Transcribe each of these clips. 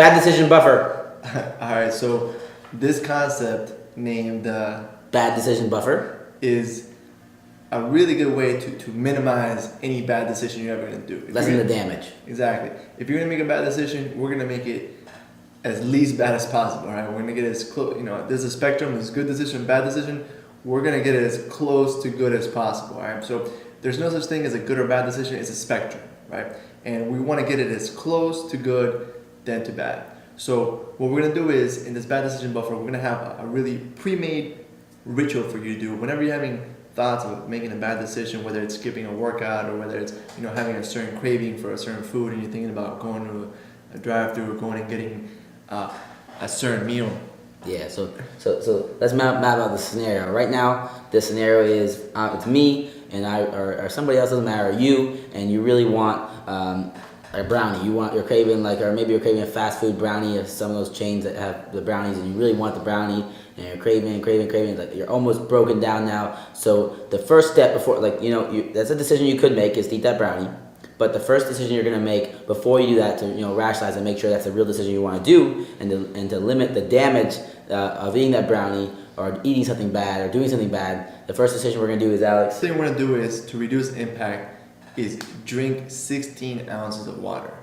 Bad decision buffer. All right, so this concept named Bad decision buffer is a really good way to minimize any bad decision you're ever going to do. Lessen the damage. Exactly. If you're going to make a bad decision, we're going to make it as least bad as possible, right? We're going to get it as close, there's a spectrum, there's good decision, bad decision. We're going to get it as close to good as possible, right? So there's no such thing as a good or bad decision, it's a spectrum, right? And we want to get it as close to good than to bad. So what we're going to do is, in this bad decision buffer, we're going to have a really pre-made ritual for you to do. Whenever you're having thoughts of making a bad decision, whether it's skipping a workout or whether it's having a certain craving for a certain food and you're thinking about going to a drive-through or going and getting a certain meal. Yeah, so let's map out the scenario. Right now, the scenario is it's me and I or somebody else, doesn't matter, you, and you really want a brownie. You're craving or maybe you're craving a fast food brownie of some of those chains that have the brownies, and you really want the brownie, and you're craving, like you're almost broken down now. So the first step before, that's a decision you could make, is to eat that brownie. But the first decision you're gonna make before you do that, to rationalize and make sure that's a real decision you want to do, and to limit the damage of eating that brownie or eating something bad or doing something bad. The first decision we're gonna do is, Alex. The thing we're gonna do is to reduce impact is drink 16 ounces of water.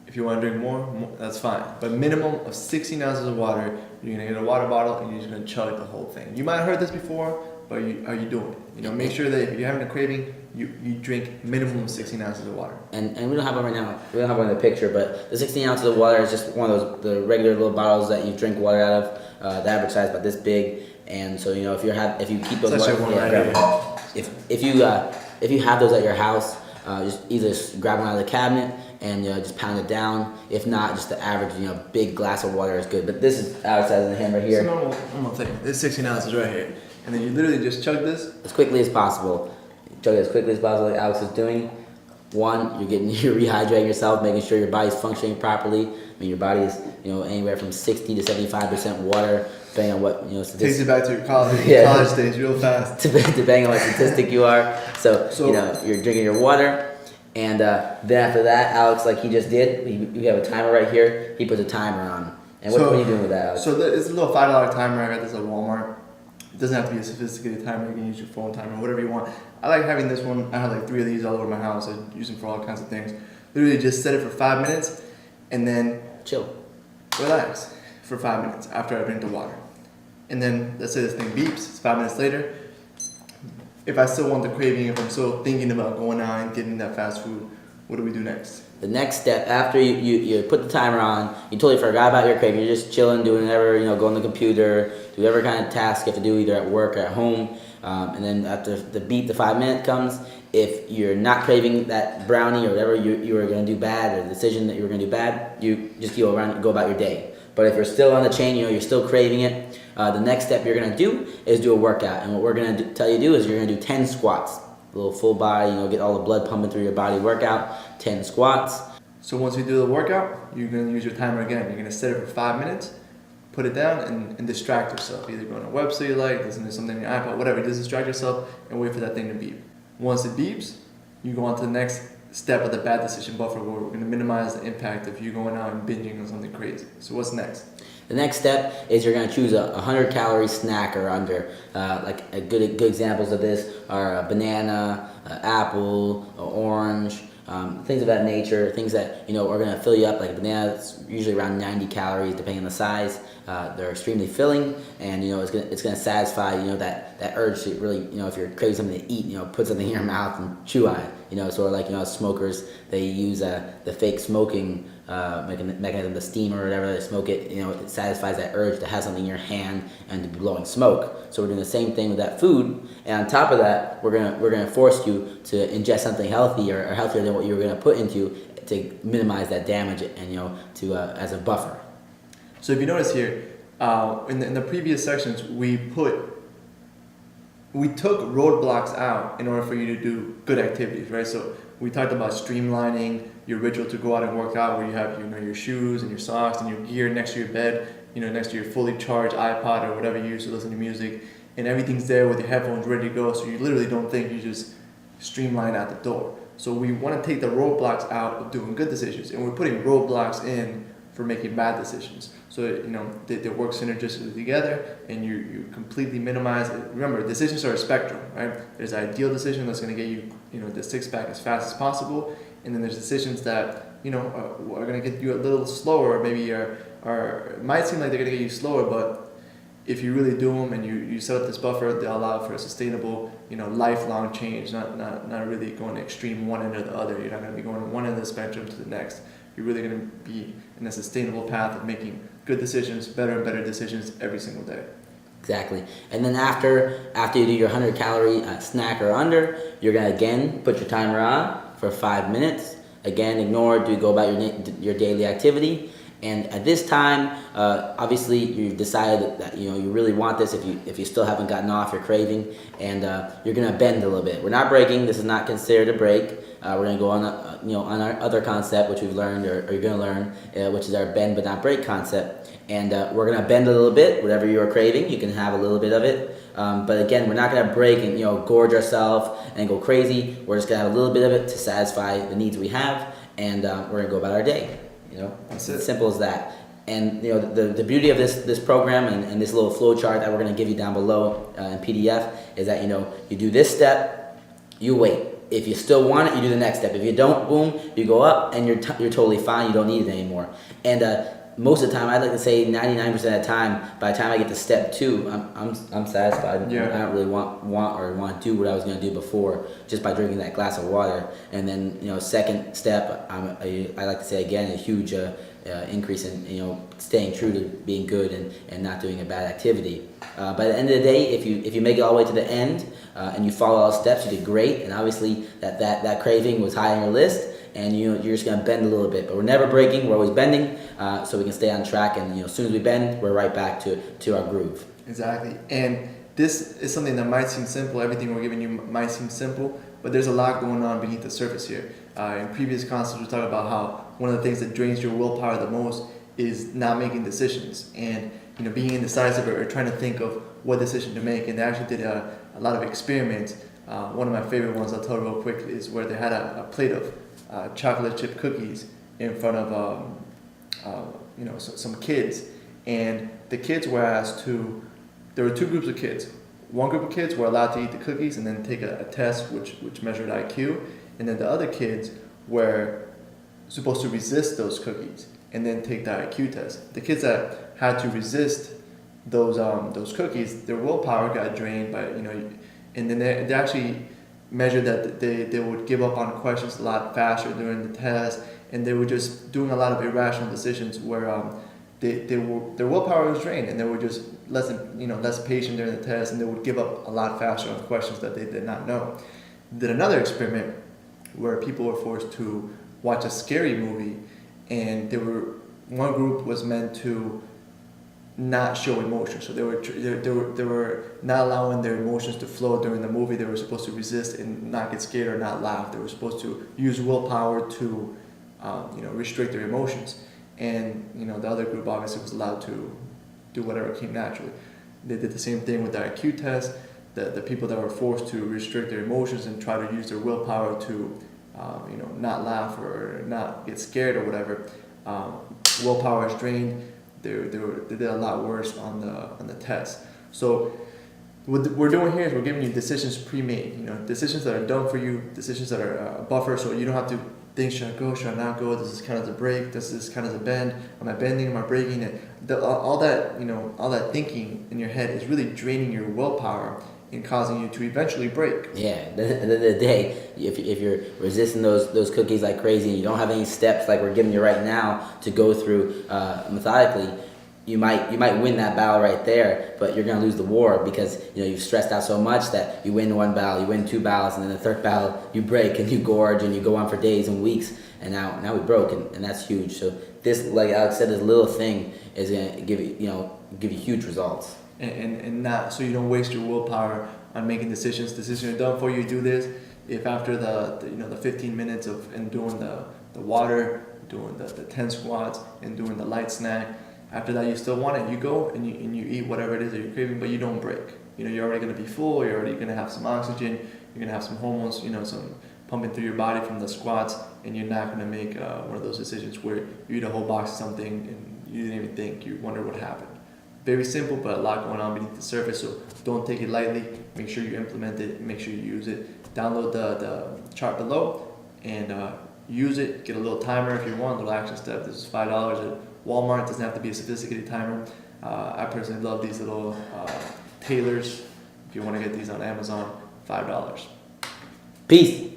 If you want to drink more, that's fine. But minimum of 16 ounces of water. You're gonna get a water bottle and you're just gonna chug the whole thing. You might have heard this before, but are you doing it? Make sure that if you're having a craving, you drink minimum of 16 ounces of water. And we don't have one right now. We don't have one in the picture, but the 16 ounces of water is just one of the regular little bottles that you drink water out of. The average size about this big. And so if you keep those if you have those at your house, just either grab one out of the cabinet and just pound it down. If not, just the average big glass of water is good. But this is Alex has in the hand right here. It's a normal thing. This 16 ounces right here, and then you literally just chug this as quickly as possible. Chug it as quickly as possible, like Alex is doing. One, you're rehydrating yourself, making sure your body's functioning properly. I mean, your body is anywhere from 60 to 75% water, depending on what takes you back to your college days real fast. Depending on what statistic you are. So you're drinking your water, and then after that, Alex, like he just did, we have a timer right here. He puts a timer on. And what are you doing with that, Alex? So it's a little $5 timer. I got this at Walmart. It doesn't have to be a sophisticated timer. You can use your phone timer, whatever you want. I like having this one. I have like 3 of these all over my house. I use them for all kinds of things. Literally just set it for 5 minutes and then chill. Relax for 5 minutes after I drink the water. And then let's say this thing beeps, it's 5 minutes later. If I still want the craving, if I'm still thinking about going out and getting that fast food, what do we do next? The next step, after you put the timer on, you totally forgot about your craving, you're just chilling, doing whatever, go on the computer, do whatever kind of task you have to do, either at work or at home. And then after the 5 minute comes, if you're not craving that brownie or whatever you were going to do bad, or the decision that you were going to do bad, you just go about your day. But if you're still on the chain, you're still craving it, the next step you're going to do is do a workout. And what we're going to tell you to do is you're going to do 10 squats. A little full body, get all the blood pumping through your body workout, 10 squats. So once you do the workout, you're going to use your timer again. You're going to set it for 5 minutes, put it down, and distract yourself. Either go on a website you like, listen to something on your iPod, whatever. Just distract yourself and wait for that thing to beep. Once it beeps, you go on to the next step of the bad decision buffer, where we're going to minimize the impact of you going out and binging on something crazy. So what's next? The next step is you're going to choose a 100-calorie snack or under. Good examples of this are a banana, apple, orange, things of that nature, things that are going to fill you up. Like a banana, it's usually around 90 calories depending on the size. They're extremely filling, and it's going to satisfy that urge to really, if you're craving something to eat, put something in your mouth and chew on it. Sort of like smokers, they use the fake smoking mechanism, the steam or whatever, they smoke it. It satisfies that urge to have something in your hand and to be blowing smoke. So we're doing the same thing with that food, and on top of that, we're gonna force you to ingest something healthy or healthier than what you were gonna put into, to minimize that damage and to as a buffer. So if you notice here, in the previous sections, we took roadblocks out in order for you to do good activities, right? So we talked about streamlining your ritual to go out and work out, where you have your shoes and your socks and your gear next to your bed, next to your fully charged iPod or whatever you use to listen to music, and everything's there with your headphones ready to go, so you literally don't think, you just streamline out the door. So we want to take the roadblocks out of doing good decisions, and we're putting roadblocks in for making bad decisions. So they work synergistically together, and you completely minimize it. Remember, decisions are a spectrum, right? There's an ideal decision that's going to get you the six pack as fast as possible, and then there's decisions that are going to get you a little slower. Maybe are might seem like they're going to get you slower, but if you really do them and you set up this buffer, they'll allow for a sustainable, lifelong change, not really going extreme one end or the other. You're not going to be going from one end of the spectrum to the next. You're really going to be in a sustainable path of making good decisions, better and better decisions every single day. Exactly. And then after you do your 100-calorie snack or under, you're going to again put your timer on for 5 minutes. Again, ignore it, go about your daily activity. And at this time, obviously, you've decided that you really want this. If you still haven't gotten off your craving, and you're gonna bend a little bit. We're not breaking. This is not considered a break. We're gonna go on on our other concept, which we've learned or you're gonna learn, which is our bend but not break concept. And we're gonna bend a little bit. Whatever you are craving, you can have a little bit of it. But again, we're not gonna break and gorge ourselves and go crazy. We're just gonna have a little bit of it to satisfy the needs we have, and we're gonna go about our day. That's It's it. as simple as that. And the beauty of this program and this little flow chart that we're going to give you down below in PDF is that you do this step, you wait. If you still want it, you do the next step. If you don't, boom, you go up, and you're totally fine. You don't need it anymore. And most of the time, I'd like to say 99% of the time, by the time I get to step 2, I'm satisfied. Yeah. I don't really want to do what I was going to do before just by drinking that glass of water. And then second step, I like to say again a huge increase in staying true to being good and not doing a bad activity. By the end of the day, if you make it all the way to the end and you follow all the steps, you did great. And obviously that craving was high on your list. And you're just gonna bend a little bit, but we're never breaking. We're always bending, so we can stay on track. And as soon as we bend, we're right back to our groove. Exactly. And this is something that might seem simple. Everything we're giving you might seem simple, but there's a lot going on beneath the surface here. In previous concepts, we talked about how one of the things that drains your willpower the most is not making decisions and being indecisive or trying to think of what decision to make. And they actually did a lot of experiments. One of my favorite ones I'll tell real quick is where they had a plate of chocolate chip cookies in front of some kids, and the kids were asked to. There were two groups of kids. One group of kids were allowed to eat the cookies and then take a test which measured IQ, and then the other kids were supposed to resist those cookies and then take the IQ test. The kids that had to resist those cookies, their willpower got drained by and then they actually measured that they would give up on questions a lot faster during the test, and they were just doing a lot of irrational decisions where their willpower was drained, and they were just less patient during the test, and they would give up a lot faster on questions that they did not know. Did another experiment where people were forced to watch a scary movie, and one group was meant to not show emotion, so they were not allowing their emotions to flow during the movie. They were supposed to resist and not get scared or not laugh. They were supposed to use willpower to restrict their emotions, and the other group obviously was allowed to do whatever came naturally. They did the same thing with the IQ test. The people that were forced to restrict their emotions and try to use their willpower to not laugh or not get scared or whatever, willpower is drained. They did a lot worse on the test. So what we're doing here is we're giving you decisions pre-made. Decisions that are done for you, decisions that are a buffer, so you don't have to think, should I go, should I not go? This is kind of the break. This is kind of the bend. Am I bending? Am I breaking it? All that thinking in your head is really draining your willpower and causing you to eventually break. Yeah, at the end of the day, if you're resisting those cookies like crazy and you don't have any steps like we're giving you right now to go through methodically, you might win that battle right there, but you're gonna lose the war because you've stressed out so much that you win one battle, you win two battles, and then the third battle you break and you gorge and you go on for days and weeks, and now we broke, and that's huge. So this, like Alex said, this little thing is gonna give you huge results. And not so you don't waste your willpower on making decisions. Decisions are done for you. Do this. If after the 15 minutes of and doing the water, doing the 10 squats, and doing the light snack, after that you still want it, you go and you eat whatever it is that you're craving, but you don't break. You're already gonna be full. You're already gonna have some oxygen. You're gonna have some hormones. Some pumping through your body from the squats, and you're not gonna make one of those decisions where you eat a whole box of something and you didn't even think, you wonder what happened. Very simple, but a lot going on beneath the surface, so don't take it lightly. Make sure you implement it, make sure you use it. Download the chart below and use it. Get a little timer if you want, a little action step. This is $5 at Walmart. It doesn't have to be a sophisticated timer. I personally love these little tailors. If you want to get these on Amazon, $5. Peace.